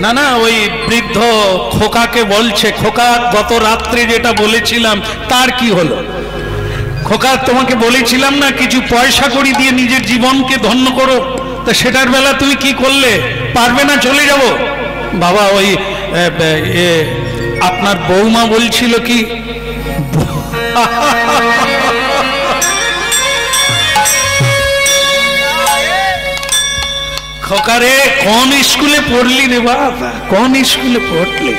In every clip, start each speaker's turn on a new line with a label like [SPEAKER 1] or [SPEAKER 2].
[SPEAKER 1] না না, ওই বৃদ্ধ খোকাকে বলছে, খোকা গত রাত্রে যেটা বলেছিলাম তার কি হলো? খোকা তোমাকে বলেছিলাম না কিছু পয়সা কড়ি দিয়ে নিজের জীবনকে ধন্য করো, তা সেটার বেলা তুমি কি করলে? পারবে না, চলে যাব। বাবা ওই আপনার বৌমা বলছিল কি, খোকারে কোন স্কুলে পড়লি রে বাবা, কোন স্কুলে পড়লি?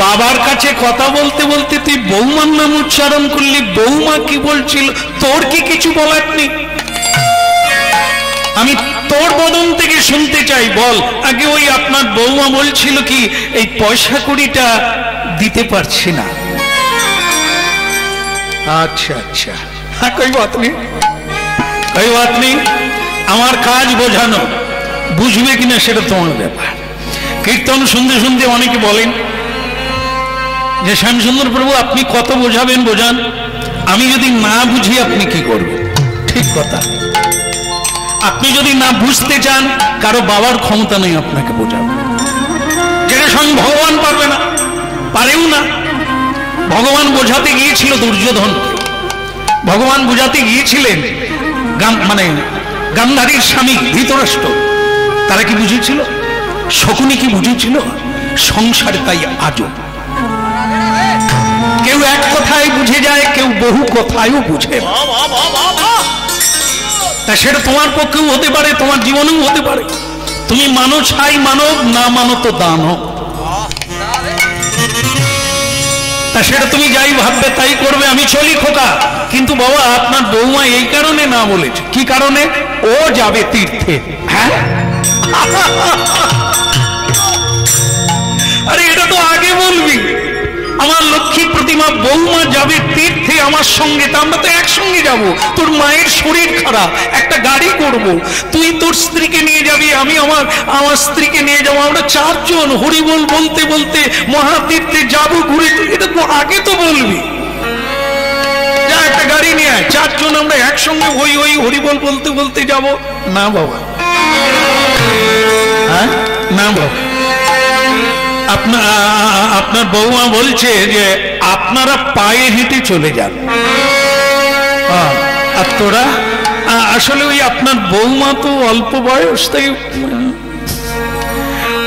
[SPEAKER 1] বাবার কাছে কথা বলতে বলতে তুই বৌমার নাম উচ্চারণ করলি। বৌমা কি বলছিল? তোর কি কিছু বলার নেই? আমি তোর বদন থেকে শুনতে চাই, বল আগে ওই আপনার বৌমা বলছিল কি এই পয়সা কুড়িটা দিতে পারছি না। আচ্ছা আচ্ছা, হ্যাঁ কই বাত নেই, কই বাত নেই, আমার কাজ বোঝানো, বুঝবে কিনা সেটা তোমার ব্যাপার। কীর্তন শুনতে শুনতে অনেকে বলেন যে শ্যামসুন্দর প্রভু আপনি কত বোঝাবেন বোঝান, আমি যদি না বুঝি আপনি কি করবেন? ঠিক কথা, আপনি যদি না বুঝতে চান কারো বাবার ক্ষমতা নেই আপনাকে বোঝাবে, যেটা স্বয়ং ভগবান পারবে না, পারেও না। ভগবান বোঝাতে গিয়েছিল দুর্যোধনকে, ভগবান বোঝাতে গিয়েছিলেন মানে গান্ধারীর স্বামী ধৃতরাষ্ট্র, তারা কি বুঝেছিল? শকুনি কি বুঝেছিল? সংসারে তাই আজও কেউ এক কথায় বুঝে যায়, কেউ বহু কথায়ও বুঝে। তা সেটা তোমার পক্ষেও হতে পারে, তোমার জীবনেও হতে পারে। তুমি মানো ছাই মানব, না মানো তো দান। তা সেটা তুমি যাই ভাববে তাই করবে, আমি চলি খোকা। কিন্তু বাবা আপনার বৌমা এই কারণে না বলেছে। কি কারণে? ও যাবে তীর্থে। হ্যাঁ আরে এটা তো আগে বলবি, আমার লক্ষ্মী প্রতিমা বৌমা যাবে তীর্থে আমার সঙ্গে, তা আমরা তো একসঙ্গে যাব। তোর মায়ের শরীর খারাপ, একটা গাড়ি করব, তুই তোর স্ত্রীকে নিয়ে যাবি, আমি আমার স্ত্রীকে নিয়ে যাবো, আমরা চারজন হরিবোল বলতে বলতে মহাতীর্থে যাবো ঘুরে। এটা তো আগে তো বলবি, যা একটা গাড়ি নিয়ে আয়, চারজন আমরা একসঙ্গে ওই ওই হরিবোল বলতে বলতে যাব। না বাবা, হ্যাঁ না বাবা, আপনার বৌমা বলছে যে আপনারা পায়ে হেঁটে চলে যান। আর তোরা আসলে ওই আপনার বৌমা তো অল্প বয়স, তাই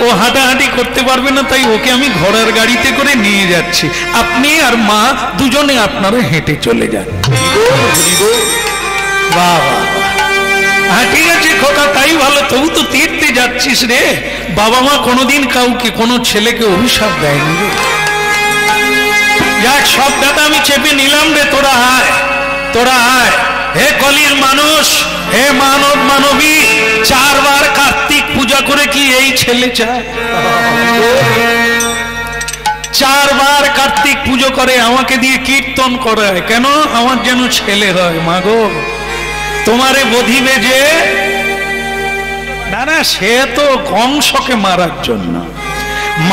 [SPEAKER 1] ও হাঁটাহাঁটি করতে পারবে না, তাই ওকে আমি ঘোড়ার গাড়িতে করে নিয়ে যাচ্ছি। আপনি আর মা দুজনে আপনারা হেঁটে চলে যান। বাবা হ্যাঁ ঠিক আছে খোকা, তাই ভালো, তবু তো তীর্থে যাচ্ছিস রে। বাবা মা কোনোদিন কাউকে কোনো ছেলেকে অভিশাপ দেয়নি রে। যাক সব দাদা আমি চেপে নিলাম রে, তোরা আয়, তোরা আয়। হে কলির মানুষ, হে মানব মানবী, 4 বার কার্তিক পূজা করে কি এই ছেলে চায়? 4 বার কার্তিক পুজো করে, আমাকে দিয়ে কীর্তন করায়, কেন? আমার যেন ছেলে হয়। মাগো তোমারে বধিবে যে, না না সে তো কংসকে মারার জন্য,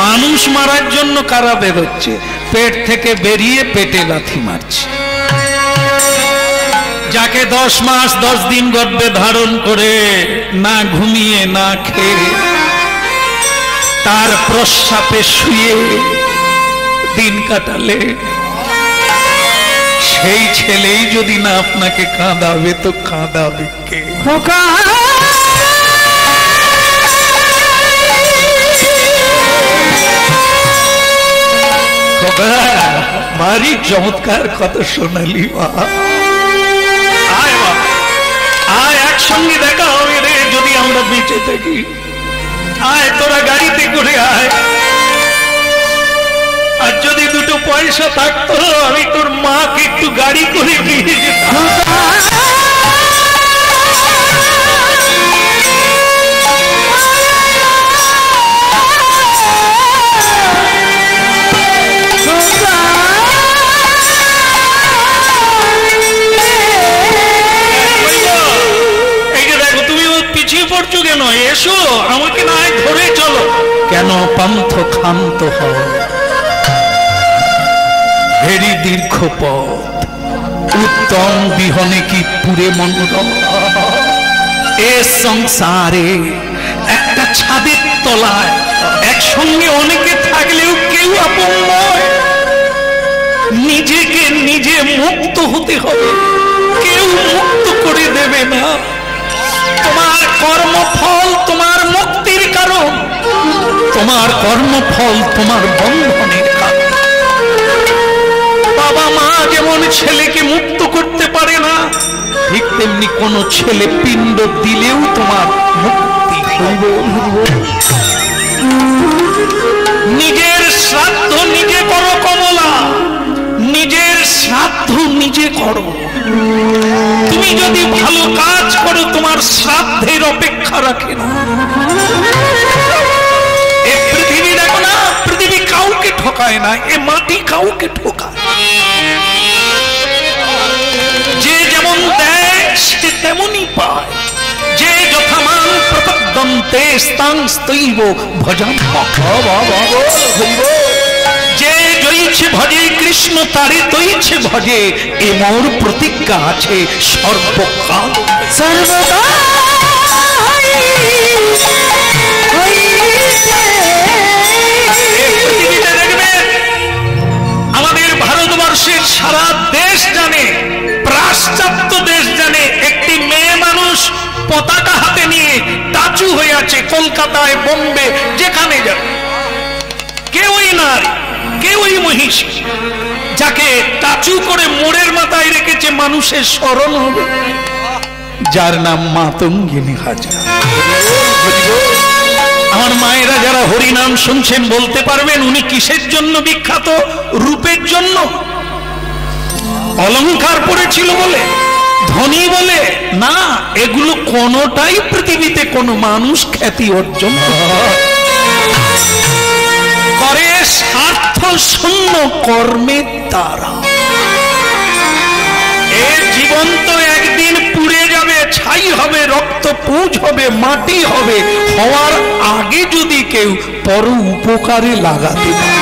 [SPEAKER 1] মানুষ মারার জন্য কারা বেরোচ্ছে, পেট থেকে বেরিয়ে পেটে লাথি মারছে। যাকে 10 মাস 10 দিন গর্ভে ধারণ করে না ঘুমিয়ে না খেয়ে তার প্রস্রাবে শুয়ে দিন কাটালে, সেই ছেলেই যদি না আপনাকে কাঁদাবে তো কাঁদাবে কে? ভারী চমৎকার কথা শোনালি মা। আয় মা, আয় একসঙ্গে দেখা হবে রে যদি আমরা বেঁচে থাকি। আয় তোরা গাড়িতে করে আয়, আর যদি 2টো পয়সা থাকতো আমি তোর মাকে একটু গাড়ি করে নিয়ে যেতাম। এই যে দেখো তুমি পিছিয়ে পড়ছো কেন? এসো আমাকে না ধরে চলো। কেন পান্থ ক্ষান্ত হয়, ভেরি দীর্ঘ পথ, উত্তম বিহনে কি পুরে মনোরম। এ সংসারে একটা ছাদের তলায় সঙ্গে অনেকে থাকলেও কেউ আপন নয়। নিজেকে নিজে মুক্ত হতে হবে, কেউ মুক্ত করে দেবে না। তোমার কর্মফল তোমার মুক্তির কারণ, তোমার কর্মফল তোমার বন্ধনের কারণ। বাবা মা যেমন ছেলেকে মুক্ত করতে পারে না, ঠিক তেমনি কোন ছেলে পিণ্ড দিলেও তোমার মুক্তি হইবে। নিজের শ্রাদ্ধ নিজে করো কমলা, নিজের শ্রাদ্ধ নিজে করো। তুমি যদি ভালো কাজ করো তোমার শ্রাদ্ধের অপেক্ষা রাখে না। এ পৃথিবী দেখো না, পৃথিবী কাউকে ঠকায় না, এ মাটি কাউকে ঠকায়। যে যেমন দেয় সে তেমনই পায়। যে যথামান প্রপদ্যন্তে স্তাং স্তৈব ভজন। যে জয়ছে ভজে কৃষ্ণ তারে তৈছে ভজে, এ মোর প্রতিজ্ঞা আছে সর্বকাল সর্বদা। আমাদের ভারতবর্ষের সারা দেশ জানে, পাশ্চাত্য দেশ জানে, একটি মেয়ে মানুষ পতাকা হাতে নিয়ে টাচু হয়ে আছে কলকাতায়, বোম্বে, যেখানে যাবে। কেউই নারী, কেউই মহিষী, যাকে টাচু করে মোড়ের মাথায় রেখেছে মানুষের স্মরণ হবে, যার নাম মাতঙ্গিনী হাজরা। আমার মায়েরা যারা হরিনাম শুনছেন বলতে পারবেন উনি কিসের জন্য বিখ্যাত? রূপের জন্য? অলংকার পড়েছিল বলে? ধনী বলে? না, এগুলো কোনোটাই পৃথিবীতে কোনো মানুষ খ্যাতি অর্জন করে স্বার্থ শূন্য কর্মের দ্বারা। এর জীবন তো একদিন পুড়ে যাবে, ছাই হবে, রক্ত পুঁজ হবে, মাটি হবে। হওয়ার আগে যদি কেউ পর উপকারে লাগাতে পারে,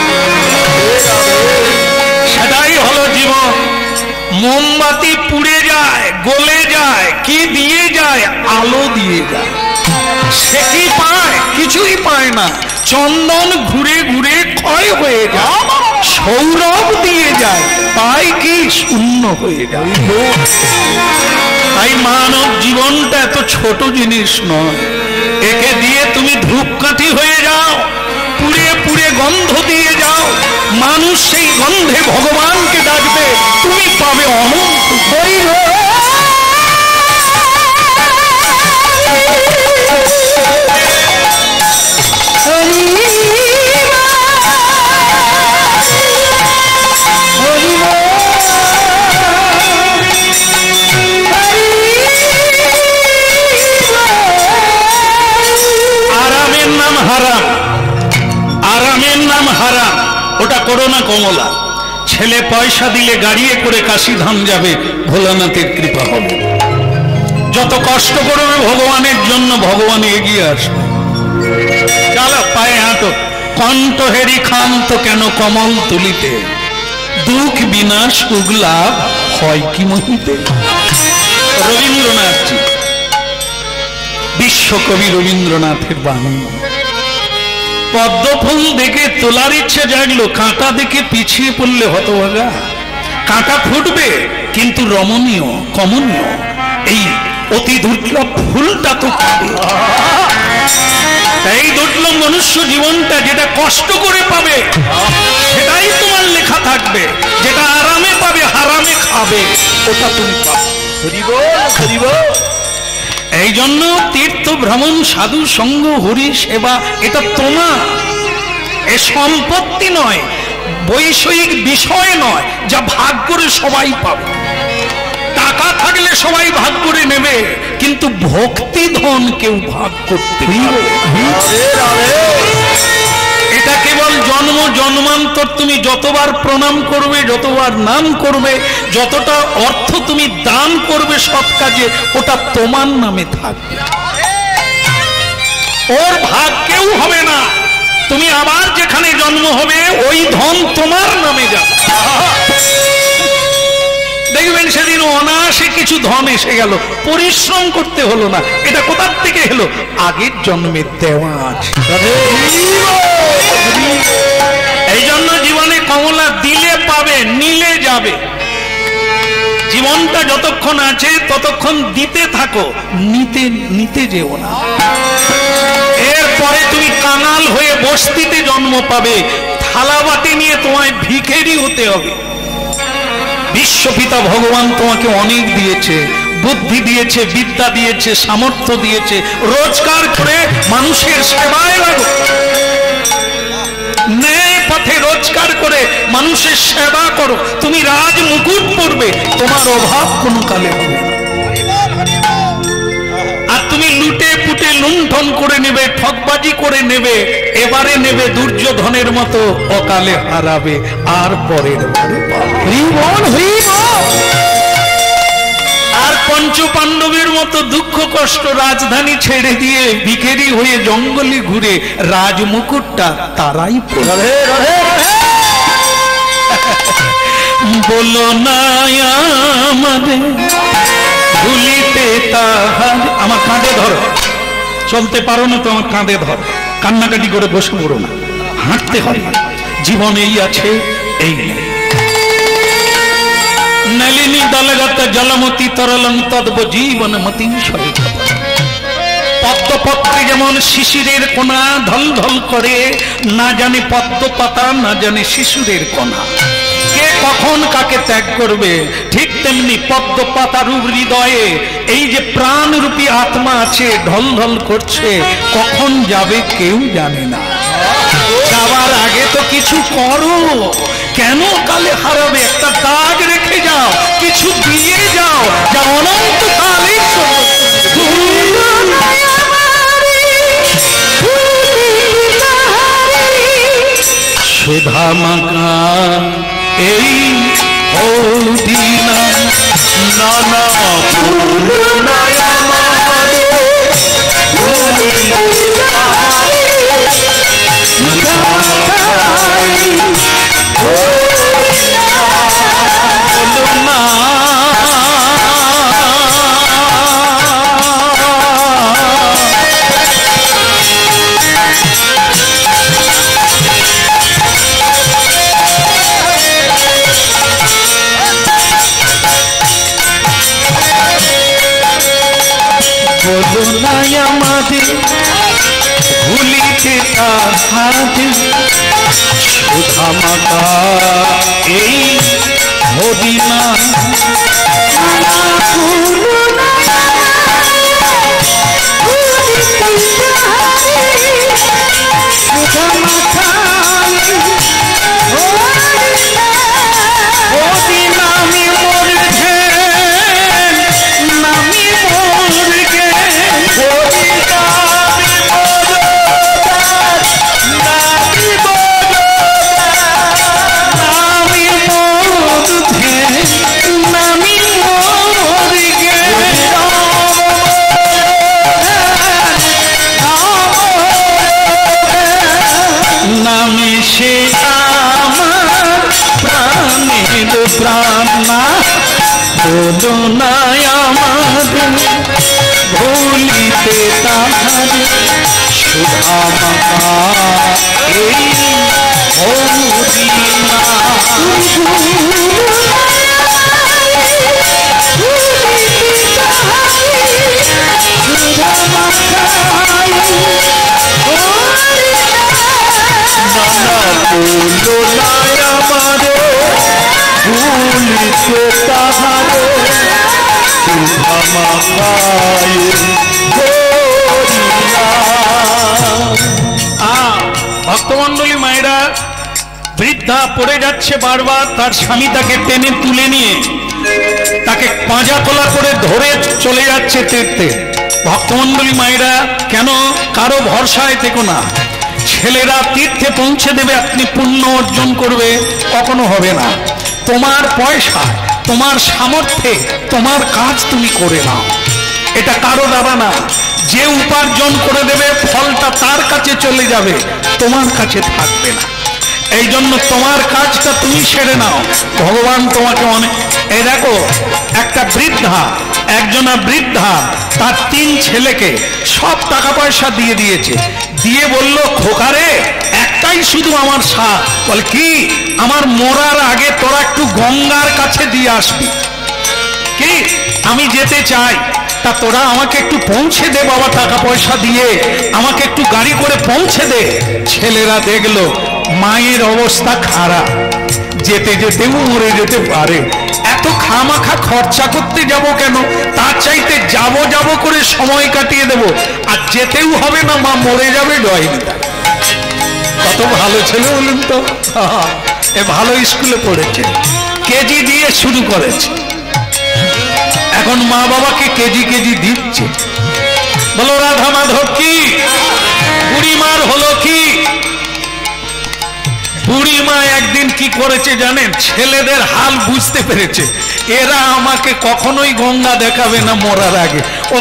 [SPEAKER 1] সেটাই হলো জীবন। মোমবাতি পুড়ে যায়, গলে যায়, কি দিয়ে যায়? আলো দিয়ে যায়। সে কি পায়? কিছুই পায় না। চন্দন ঘুরে ঘুরে ক্ষয় হয়ে যায়, সৌরভ দিয়ে যায়, পায় কি? শূন্য হয়ে যায়। তাই মানব জীবনটা এত ছোট জিনিস নয়। একে দিয়ে তুমি ধূপকাঠি হয়ে যাও, পুড়ে পুড়ে গন্ধ দিয়ে যাও, মানুষ সেই গন্ধে ভগবানকে ডাকবে, তুমি পাবে অনন্ত। আরামের নাম হারাম, আরামের নাম হারাম, ওটা করো না কমলা। ছেলে পয়সা দিলে গাড়িয়ে করে কাশীধাম যাবে, ভোলানাথের কৃপা হবে। যত কষ্ট করবে ভগবানের জন্য, ভগবান এগিয়ে আসবে। চলো পায়ে হাঁটো। কণ্ঠ হেরি খান্ত কেন কমল তুলিতে, দুঃখ বিনাশ উগলাভ হয় কি মহিতে। রবীন্দ্রনাথ, বিশ্বকবি রবীন্দ্রনাথের বাণী। পদ্মফুল দেখে তোলার ইচ্ছে জাগলো, কাঁটা দেখে পিছিয়ে পড়লে হতভাগা। কাঁটা ফুটবে কিন্তু রমণীয়, কমনীয়, এই অতি দুর্লভ ফুলটা তো পাবে। এই দুর্লভ মনুষ্য জীবনটা যেটা কষ্ট করে পাবে সেটাই তোমার লেখা থাকবে। যেটা আরামে পাবে, হারামে খাবে, ওটা তুমি পাবে। এই জন্য তীর্থ ভ্রমণ, সাধু সঙ্গ, হরি সেবা, এটা তোমার। এ সম্পত্তি নয়, বৈষয়িক বিষয় নয় যা ভাগ করে সবাই পাবে। টাকা থাকলে সবাই ভাগ করে নেবে, কিন্তু ভক্তি ধন কেউ ভাগ করতে পারবে। এটা কেবল জন্ম জন্মান্তর তুমি যতবার প্রণাম করবে, যতবার নাম করবে, যতটা অর্থ তুমি দান করবে সৎ কাজে, ওটা তোমার নামে থাকবে। ওর ভাগ কেউ হবে না। তুমি আবার যেখানে জন্ম হবে ওই ধন তোমার নামে যাবে। দেখবেন সেদিন অনায়াসে কিছু ধন এসে গেল, পরিশ্রম করতে হলো না। এটা কোথার থেকে এলো? আগের জন্মের দেওয়া আছে। যাবে। জীবনটা যতক্ষণ আছে ততক্ষণ দিতে থাকো, নিতে নিতে যেও না। এরপরে তুমি কাঙাল হয়ে বস্তিতে জন্ম পাবে, থালাবাটি নিয়ে তোমায় ভিখারি হতে হবে। বিশ্বপিতা ভগবান তোমাকে অনেক দিয়েছে, বুদ্ধি দিয়েছে, বিদ্যা দিয়েছে, সামর্থ্য দিয়েছে। রোজগার করে মানুষের সেবায় লাগো, ন্যায় পথে রোজগার করে মানুষের সেবা করো। তুমি রাজ মুকুট পরবে, তোমার অভাব কোনো কালে হবে না। আর তুমি লুটে পুটে লুণ্ঠন করে নেবে, ঠকবাজি করে নেবে, এবারে নেবে দুর্যোধনের মতো, অকালে হারাবে আর পরের বারে পাবে। আর পঞ্চ পাণ্ডবের মতো দুঃখ কষ্ট রাজধানী ছেড়ে দিয়ে ভিখারি হয়ে জঙ্গলে ঘুরে রাজমুকুটটা তারাই পড়ে। বলো না আমাদের ভুলিতে তাহার। আমার কাঁধে ধরো, চলতে পারো না তো আমার কাঁধে ধরো, কান্নাকাটি করে বসে পড়ো না, হাঁটতে হয়। জীবন এই আছে, এই নেই। নলিনী দলগত জলমতি তরলং তদ্ব জীবনমতি সহিত। পদ্মপত্রে যেমন শিশিরের কোনা ঢল ঢল করে, না জানে পদ্ম পাতা, না জানে শিশুরের কোনা, কে কখন কাকে ত্যাগ করবে। ঠিক তেমনি পদ্ম পাতার হৃদয়ে এই যে প্রাণরূপী আত্মা আছে, ঢল ঢল করছে, কখন যাবে কেউ জানে না। যাওয়ার আগে তো কিছু করো, কেন কালে হারাবে? একটা দাগ রেখে যাও, কিছু দিয়ে যাও, যা অনন্ত কালে সুধা মাখা এই হলদিনা নানা আমাদের ভুলিতে তাহাদের সুধা মাতা এই হদিনা ভুলিতে তাহার সুধা মাতা এই হদিনা। নানা বলো না আমারে ভুলিতে তাহারে সুধা মাতায় ভক্তমন্ডলী মায়েরা, বৃদ্ধা পড়ে যাচ্ছে বারবার, তার স্বামী তাকে টেনে তুলে নিয়ে তাকে পাঁজা তোলা করে ধরে চলে যাচ্ছে তীর্থে। ভক্তমন্ডলী মায়েরা, কেন কারো ভরসায় থেকো না। ছেলেরা তীর্থে পৌঁছে দেবে, আপনি পুণ্য অর্জন করবে, কখনো হবে না। তোমার পয়সা, তোমার সামর্থ্যে তোমার কাজ তুমি করে নাও, এটা কারো দ্বারা না। যে উপার্জন করে দেবে ফলটা তার কাছে চলে যাবে, তোমার কাছে থাকবে না। এই জন্য তোমার কাজটা তুমি সেরে নাও, ভগবান তোমাকে অনেক। এই দেখো, একটা বৃদ্ধা, একজনা বৃদ্ধা তার 3 ছেলেকে সব টাকা পয়সা দিয়ে দিয়েছে, দিয়ে বলল, খোকারে একটাই শুধু আমার সাথ। বলে কি? আমার মরার আগে তোরা একটু গঙ্গার কাছে দিয়ে আসবি, কি আমি যেতে চাই, তা তোরা আমাকে একটু পৌঁছে দে বাবা, টাকা পয়সা দিয়ে আমাকে একটু গাড়ি করে পৌঁছে দে। ছেলেরা দেখলো মায়ের অবস্থা খারাপ, যেতে যেতেও মরে যেতে পারে, এত খামাখা খরচা করতে যাব কেন, তার চাইতে যাব করে সময় কাটিয়ে দেব, আর যেতেও হবে না, মা মরে যাবে, ডয়নি। কত ভালো ছেলে বলুন তো, এ ভালো স্কুলে পড়েছে, কেজি দিয়ে শুরু করেছে, এখন মা বাবাকে কেজি কেজি দিচ্ছে। বলো রাধা মাধব কি, বুড়িমার হলো কি? বুড়িমা একদিন কি করেছে জানেন? ছেলেদের হাল বুঝতে পেরেছে, এরা আমাকে কখনোই গঙ্গা দেখাবে না মরার আগে, ও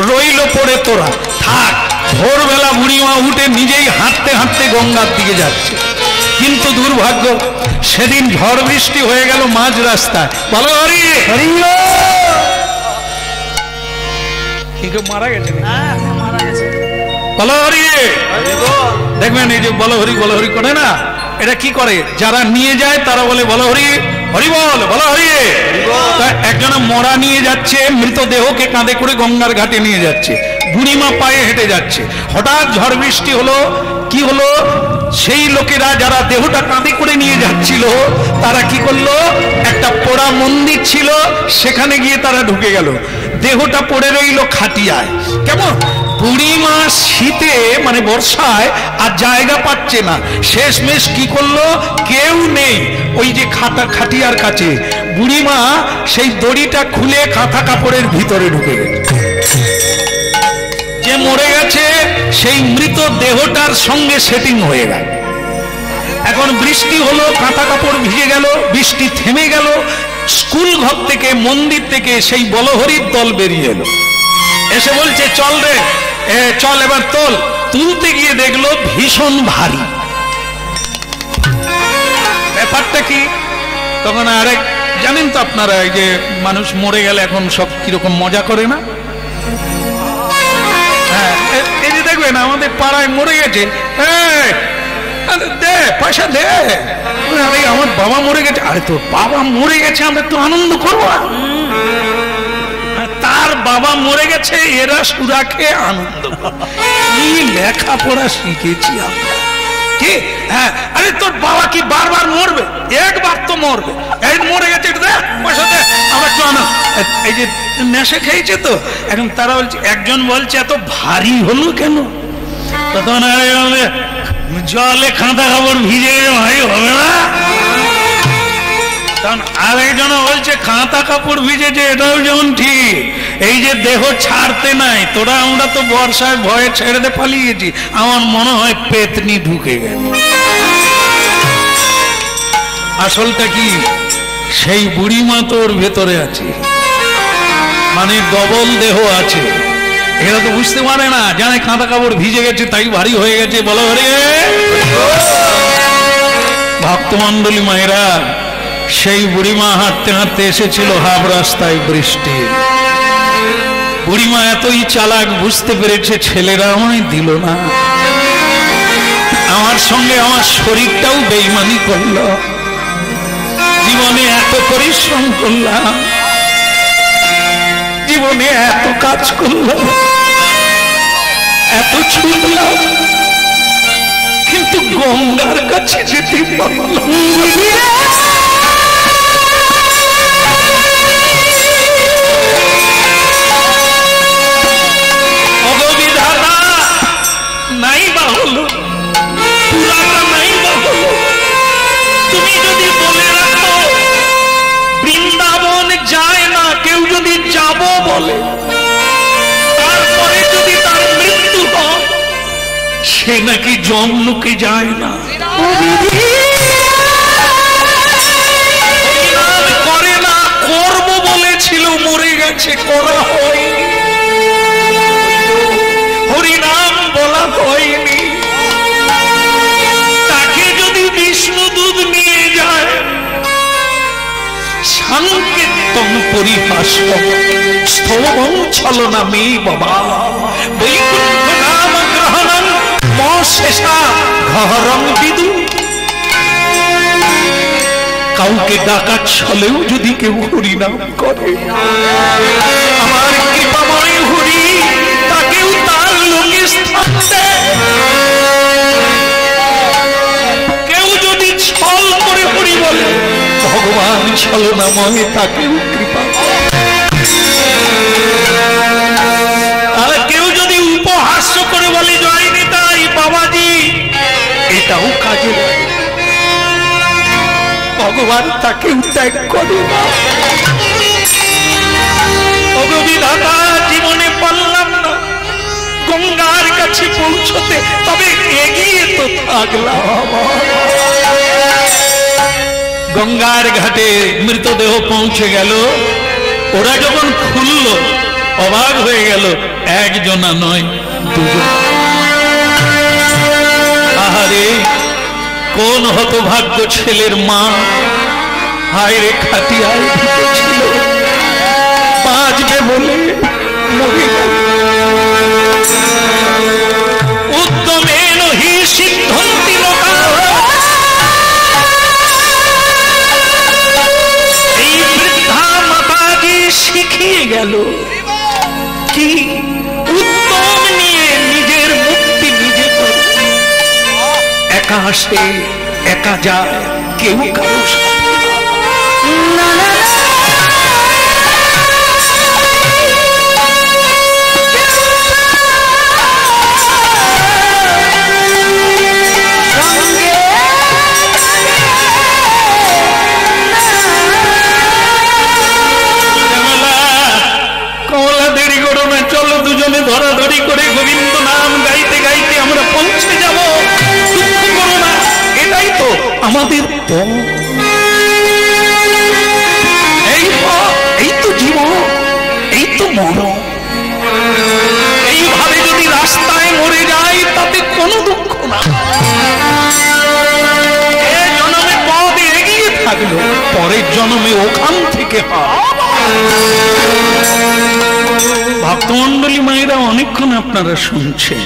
[SPEAKER 1] রইল পড়ে, তোরা থাক। ভোরবেলা বুড়িমা উঠে নিজেই হাঁটতে হাঁটতে গঙ্গার দিকে যাচ্ছে, কিন্তু দুর্ভাগ্য সেদিন ঝড় বৃষ্টি হয়ে গেল মাঝ রাস্তায়। বলো হরি হরি, মারা গেছে, বলো হরি। দেখবেন এই যে বলো হরি বলো হরি করে না, এটা কি করে যারা নিয়ে যায় তারা বলে বলো হরি হরি বল, বলো হরি। একজনে মরা নিয়ে যাচ্ছে, মৃতদেহকে কাঁধে করে গঙ্গার ঘাটে নিয়ে যাচ্ছে, বুড়িমা পায়ে হেঁটে যাচ্ছে, হঠাৎ ঝড় বৃষ্টি হলো, কি হলো, সেই লোকেরা যারা দেহটা কাঁধে করে নিয়ে যাচ্ছিল তারা কি করলো, একটা পোড়া মন্দির ছিল সেখানে গিয়ে তারা ঢুকে গেল, দেহটা পড়ে রইল খাটিয়ায়। কেমন বুড়িমা শীতে মানে বর্ষায় আর জায়গা পাচ্ছে না, শেষমেশ কি করলো, কেউ নেই ওই যে খাটিয়ার কাছে, বুড়িমা সেই দড়িটা খুলে কাঁথা কাপড়ের ভিতরে ঢুকে গেছে। যে মরে গেছে সেই মৃত দেহটার সঙ্গে সেটিং হয়ে গেল। এখন বৃষ্টি হলো, কাঁথা কাপড় ভিজে গেল, বৃষ্টি থেমে গেল, স্কুল ঘর থেকে মন্দির থেকে সেই বলহরির দল বেরিয়ে এলো, এসে বলছে চল রে, চল এবার তোল। তুলতে গিয়ে দেখলো ভীষণ ভারী। ব্যাপারটা কি, তখন আরেক জানেন তো আপনারা, এই যে মানুষ মরে গেলে এখন সব কিরকম মজা করে না, হ্যাঁ এই যে দেখবেন আমাদের পাড়ায় মরে গেছে, দে পয়সা দে, আরে আমার বাবা মরে গেছে, আরে তোর বাবা মরে গেছে আমরা একটু আনন্দ করবো, তার বাবা মরে গেছে এরা সুরাকে আনন্দ, কি লেখাপড়া শিখেছি আমরা, কি হ্যাঁ, আরে তোর বাবা কি বারবার মরবে, একবার তো মরবে, এই মরে গেছে পয়সা দে আমরা একটু আনন্দ। এই যে নেশা খেয়েছে তো, এখন তারা বলছে, একজন বলছে এত ভারী হলো কেন, তখন জলে কাঁথা কাপড় ভিজে ভাই হবে না, কারণ আরেকজন বলছে কাঁথা কাপড় ভিজেছে এটাও যেমন ঠিক, এই যে দেহ ছাড়তে নাই, তোরা আমরা তো বর্ষায় ভয়ে ছেড়ে দে পালিয়েছি, আমার মনে হয় পেতনি ঢুকে গেল। আসলটা কি, সেই বুড়িমা তোর ভেতরে আছে, মানে ডবল দেহ আছে, এরা তো বুঝতে পারে না, জানে কাঁথা কাপড় ভিজে গেছে তাই ভারী হয়ে গেছে। বলো রে ভক্তমন্ডলী মায়েরা, সেই বুড়িমা হাঁটতে হাঁটতে এসেছিল হাফ রাস্তায় বৃষ্টি, বুড়িমা এতই চালাক, বুঝতে পেরেছে ছেলেরা আমায় দিল না, আমার সঙ্গে আমার শরীরটাও বেইমানি করলো, জীবনে এত পরিশ্রম করলাম, জীবনে এত কাজ করলাম, এত ছুটলাম, কিন্তু গঙ্গার কাছে যেতে পারলাম। অগবিধাতা নাই বা হলো, পুরাটা নাই বা হলো, তুমি যদি বলে রাখো বৃন্দাবন যায় না, কেউ যদি যাব বলে, তারপরে যদি তার মৃত্যু হয়, সে নাকি জমলোকে যায় না, করে না, করব বলেছিল মরে গেছে, করা হয়নি, হরিনাম বলা হয়নি, তাকে যদি বিষ্ণুদূত নিয়ে যায়, সংকীর্তন পরিহাসম স্থবং ছলনামে বাবা বৈকুণ্ঠ নাম গ্রহণং মশেষা ঘরং বিদু। কাউকে ডাকার ছলেও যদি কেউ হরি নাম করে, আমার কৃপাময় হরি তাকেও তার লোকে স্থান দেয়। কেউ যদি ছল করে হরি বলে, ভগবান ছলনাময় তাকেও কৃপা। আর কেউ যদি উপহাস্য করে বলে জয় নিতাই বাবাজি, এটাও কাজে লাগে, ভগবান তাকেও ত্যাগ করে না। বিধাতা জীবনে পারলাম না গঙ্গার কাছে পৌঁছতে, তবে এগিয়ে তো থাকলাম। গঙ্গার ঘাটে মৃতদেহ পৌঁছে গেল, ওরা যখন খুলল অবাক হয়ে গেল, একজনা নয় দুজন। আহারে কোন হতভাগ্য ছেলের মা, হায় রে খাটিয়ায় ছিল, বাঁচবে বলে মরে গেল। উদ্যমে নহি সিদ্ধন্তি লোকা, এই বৃদ্ধা মাতাজি শিখিয়ে গেল কি উদ্যম নিয়ে নিজের মুক্তি নিজে করে। একা আসে একা যায়, কেউ কারো সাথে না। চলো দুজনে ধরাধরি করে গোবিন্দ নাম গাইতে গাইতে আমরা পৌঁছে যাব। দুঃখ করো না, এটাই তো আমাদের পথ, এই পথ, এই তো জীবন, এই তো মরণ। এইভাবে যদি রাস্তায় মরে যায় তাতে কোনো দুঃখ না। এই জন্মে পথ এগিয়ে থাকলো, পরের জন্মে ওখান থেকে হয়। ভক্তমন্ডলী মায়েরা অনেকক্ষণ আপনারা শুনছেন,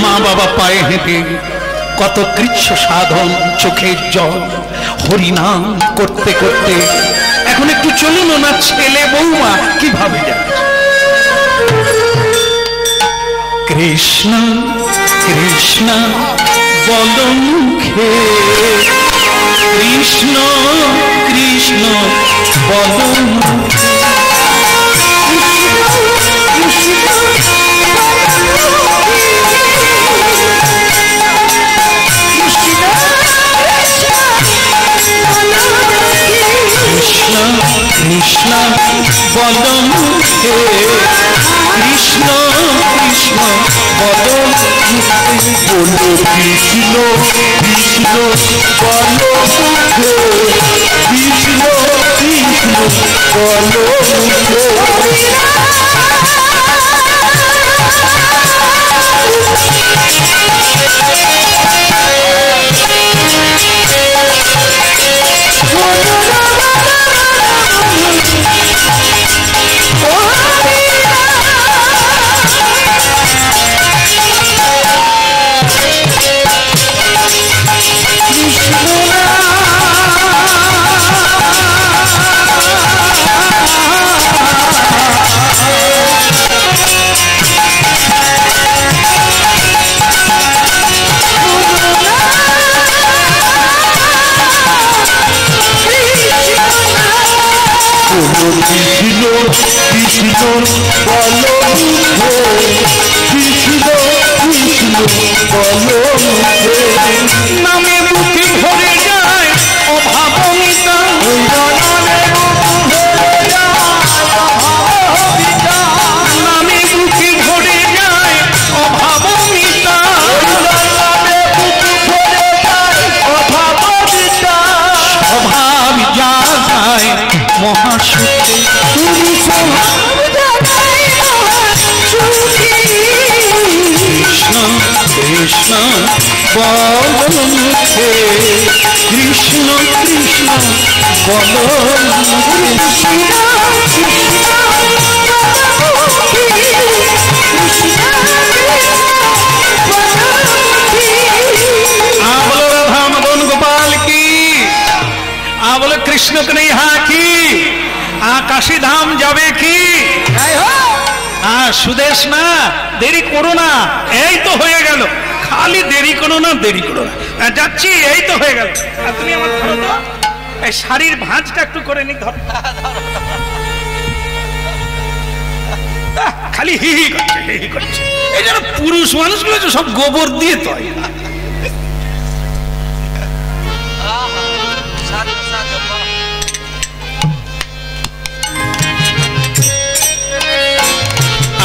[SPEAKER 1] মা বাবা পায়ে হেঁটে কত কৃচ্ছ সাধন, চোখের জল, হরিনাম করতে করতে এখন একটু চলুন না ছেলে বৌমা কিভাবে যায়। কৃষ্ণ কৃষ্ণ বল মুখে, কৃষ্ণ কৃষ্ণ বল মুখে, কৃষ্ণ বল মুখে, কৃষ্ণ কৃষ্ণ বল মুখে, বলো কৃষ্ণ কৃষ্ণ বল মুখে, কৃষ্ণ কৃষ্ণ বল মুখে। কৃষ্ণ কৃষ্ণ বল মুখে, কৃষ্ণ কৃষ্ণ বল মুখে, নামে বুকে ভরে যায় অভাবমিতা, নামে বুকে ভরে যায় অভাবমিতা, অভাব জাগায় মহাসুখে, কৃষ্ণ কৃষ্ণ বল মুখে, কৃষ্ণ কৃষ্ণ বল মুখে। রাধা মদন গোপাল কি কৃষ্ণকে নেই হা কি কাশী ধাম যাবে কি সুদেশ না দেরি করো না এই তো হয়ে গেল খালি দেরি করো না দেরি করো না যাচ্ছি এই তো হয়ে গেল তুমি আমার ধরো তো এই শাড়ির ভাঁজটা একটু করে নি ধরো খালি হি হি করছে এই যেন পুরুষ মানুষগুলো তো সব গোবর দিয়ে তো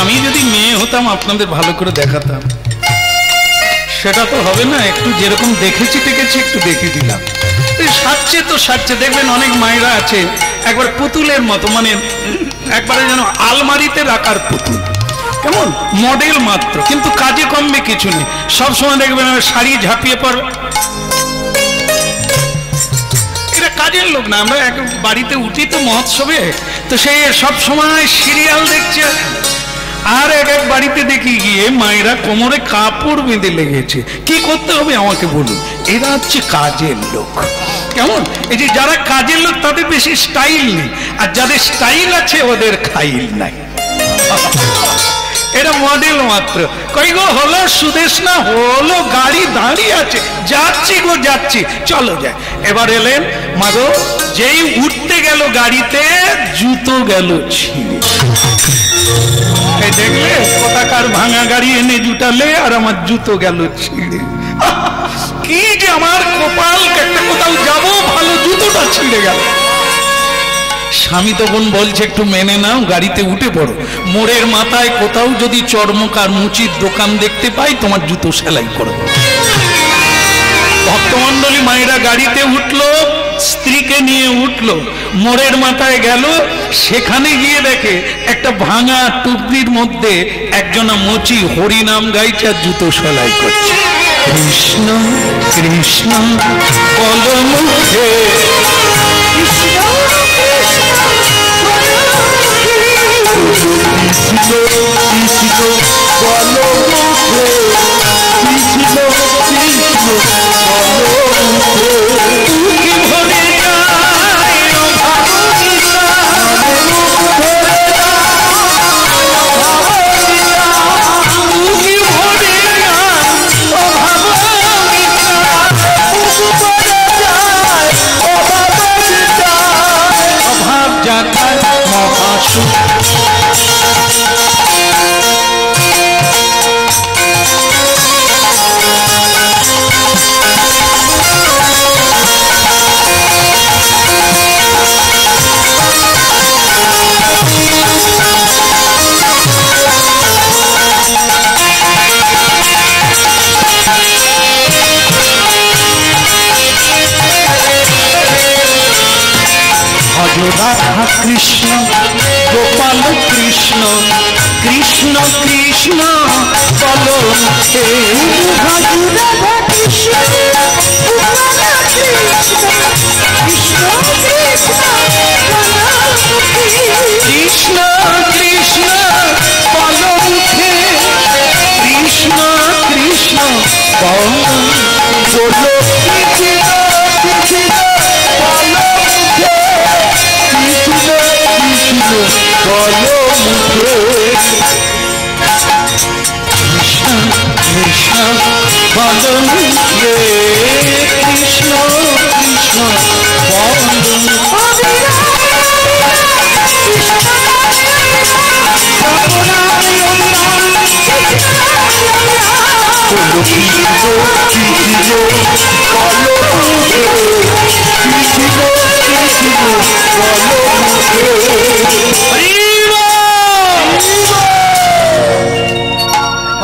[SPEAKER 1] আমি যদি মেয়ে হতাম আপনাদের ভালো করে দেখাতাম সেটা তো হবে না একটু যেরকম দেখেছি একটু দেখিয়ে দিলাম সাজছে তো সাজছে দেখবেন অনেক মায়েরা আছে একবার পুতুলের মতো মানে একবারে যেন আলমারিতে রাখার পুতুল কেমন মডেল মাত্র কিন্তু কাজে কমবে কিছু নেই সবসময় দেখবেন শাড়ি ঝাঁপিয়ে পর এটা কাজের লোক না আমরা এক বাড়িতে উঠি তো মহোৎসবে তো সে সব সময় সিরিয়াল দেখছে আর এক এক বাড়িতে দেখি গিয়ে মায়েরা কোমরে কাপড় বেঁধে লেগেছে কি করতে হবে আমাকে বলুন এরা হচ্ছে কাজের লোক কেমন এই যে যারা কাজের লোক তাদের বেশি স্টাইল নেই আর যাদের স্টাইল আছে ওদের খাইল নাই এরা মডেল মাত্র কই গো হলো সুদেশ না হলো গাড়ি দাঁড়িয়ে আছে যাচ্ছি গো যাচ্ছি চলো যায় এবার এলেন মাগো যেই উঠতে গেল গাড়িতে জুতো গেল ছিঁড়ে দেখলে কোথাকার ভাঙা গাড়ি এনে জুটালে আর আমার জুতো গেল ছিঁড়ে কি যে আমার কপাল একটা কোথাও যাবো ভালো জুতোটা ছিঁড়ে গেল স্বামী তখন বলছে একটু মেনে নাও গাড়িতে উঠে পড়ো মোড়ের মাথায় কোথাও যদি চর্মকার মুচির দোকান দেখতে পাই তোমার জুতো সেলাই করে ভক্তমন্ডলী মায়েরা গাড়িতে উঠলো স্ত্রীকে নিয়ে উঠলো মোড়ের মাথায় গেল সেখানে গিয়ে দেখে একটা ভাঙা টুকরির মধ্যে একজনা মুচি হরিনাম গাইছে আর জুতো সেলাই করছে কৃষ্ণ কৃষ্ণ বলো মুখে রাধা কৃষ্ণ গোপাল কৃষ্ণ কৃষ্ণ কৃষ্ণ বলো রাধা কৃষ্ণ কৃষ্ণ কৃষ্ণ বলো মুখে কৃষ্ণ কৃষ্ণ বলো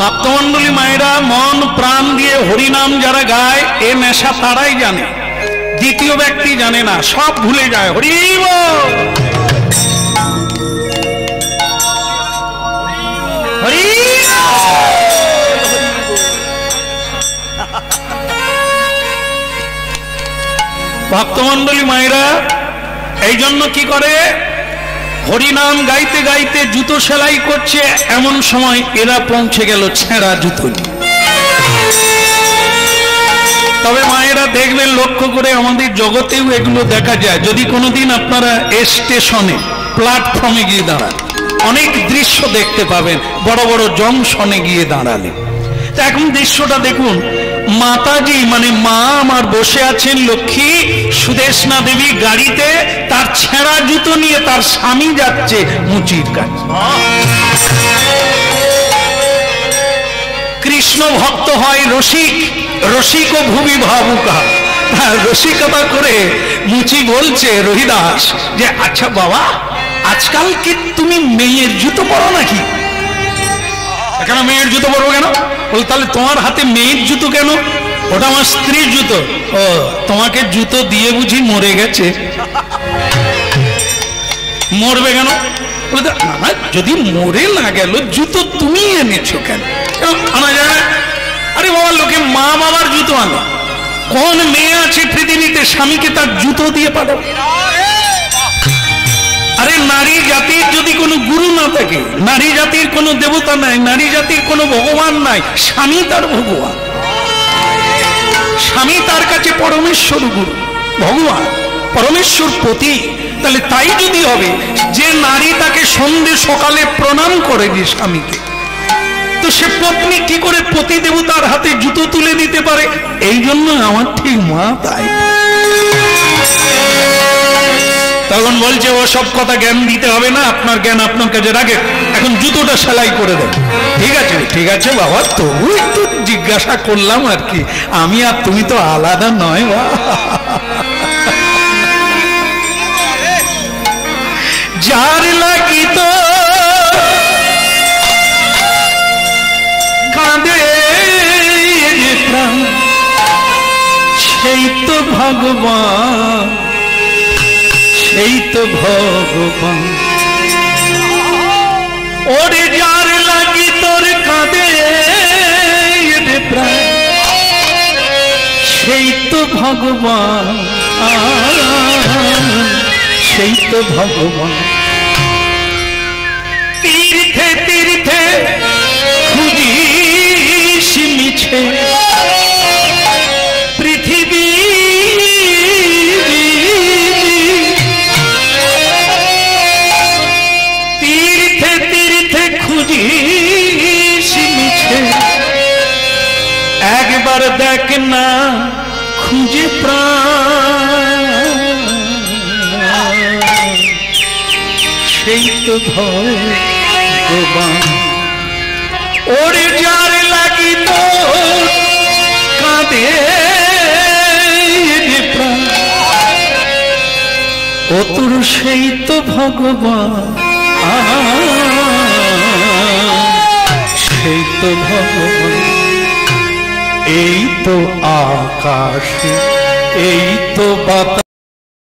[SPEAKER 1] ভক্তমন্ডলী মায়েরা মন প্রাণ দিয়ে হরিনাম যারা গায় এ নেশা তারাই জানে দ্বিতীয় ব্যক্তি জানে না সব ভুলে যায় হরি হরি ভক্তমন্ডলী মায়েরা এই জন্য কি করে হরিনাম গাইতে গাইতে জুতো সেলাই করছে এমন সময় এরা পৌঁছে গেল ছেঁড়া জুতো তবে মায়েরা দেখবেন লক্ষ্য করে আমাদের জগতেও এগুলো দেখা যায়। যদি কোনোদিন আপনারা স্টেশনে প্ল্যাটফর্মে গিয়ে দাঁড়ান, অনেক দৃশ্য দেখতে পাবেন, বড় বড় জংশনে গিয়ে দাঁড়ালে। তো এখন দৃশ্যটা দেখুন, মাতাজি মানে মা আমার বসে আছেন লক্ষ্মী, সুদেশনা দেবী গাড়িতে, তার ছেঁড়া জুতো নিয়ে তার স্বামী যাচ্ছে মুচির কাছে। কৃষ্ণ ভক্ত হয় রসিক, রসিক ও ভুবি ভাবুকা। রসিকতা করে মুচি বলছে রহিদাস যে আচ্ছা বাবা, আজকাল কি তুমি মেয়ের জুতো পরো নাকি? কেন মেয়ের জুতো পরবো কেন? বল তাহলে তোমার হাতে মেয়ের জুতো কেন? ওটা আমার স্ত্রীর জুতো। ও, তোমাকে জুতো দিয়ে বুঝি মরে গেছে? মরবে কেন? বলতে না, যদি মরে না গেল জুতো তুমি এনেছো কেন? আনা যায় না? আরে বাবা, লোকে মা বাবার জুতো আনে। কোন মেয়ে আছে পৃথিবীতে স্বামীকে তার জুতো দিয়ে পাঠাবে? আরে নারী জাতির যদি কোনো গুরু না থাকে, নারী জাতির কোনো দেবতা নাই, নারী জাতির কোনো ভগবান নাই, স্বামী তার ভগবান, স্বামী তার কাছে পরমেশ্বর গুরু, ভগবান পরমেশ্বর পতি। তাহলে তাই যদি হবে যে নারী তাকে সন্ধ্যে সকালে প্রণাম করে যে স্বামীকে, তো সে পত্নী কি করে পতি দেবতার হাতে জুতো তুলে দিতে পারে? এই জন্য আমার ঠিক মা তাই। তখন বলছে ও সব কথা জ্ঞান দিতে হবে না, আপনার জ্ঞান আপনার কাছে রাখে, এখন জুতোটা সেলাই করে দেন। ঠিক আছে, ঠিক আছে বাবা, তবু একটু জিজ্ঞাসা করলাম আর কি, আমি আর তুমি তো আলাদা নয়। যার লাগি তো কাঁদে প্রাণ, সেই তো ভগবান, সেই তো ভগবান। ওরে যার লাগি তোর কাঁদে প্রাণ, সেই তো ভগবান, সেই তো ভগবান। তীর্থে তীর্থে খুঁজিস মিছে পৃথিবী, তীর্থে তীর্থে খুঁজিস মিছে, একবার দেখ না খুঁজে প্রাণ, সেই তো ভগবান। ওরে যার লাগি তো কাঁদে প্রাণ, ও তোর সেই তো ভগবান, সেই তো ভগবান। এই তো আকাশে, এই তো বাতাস।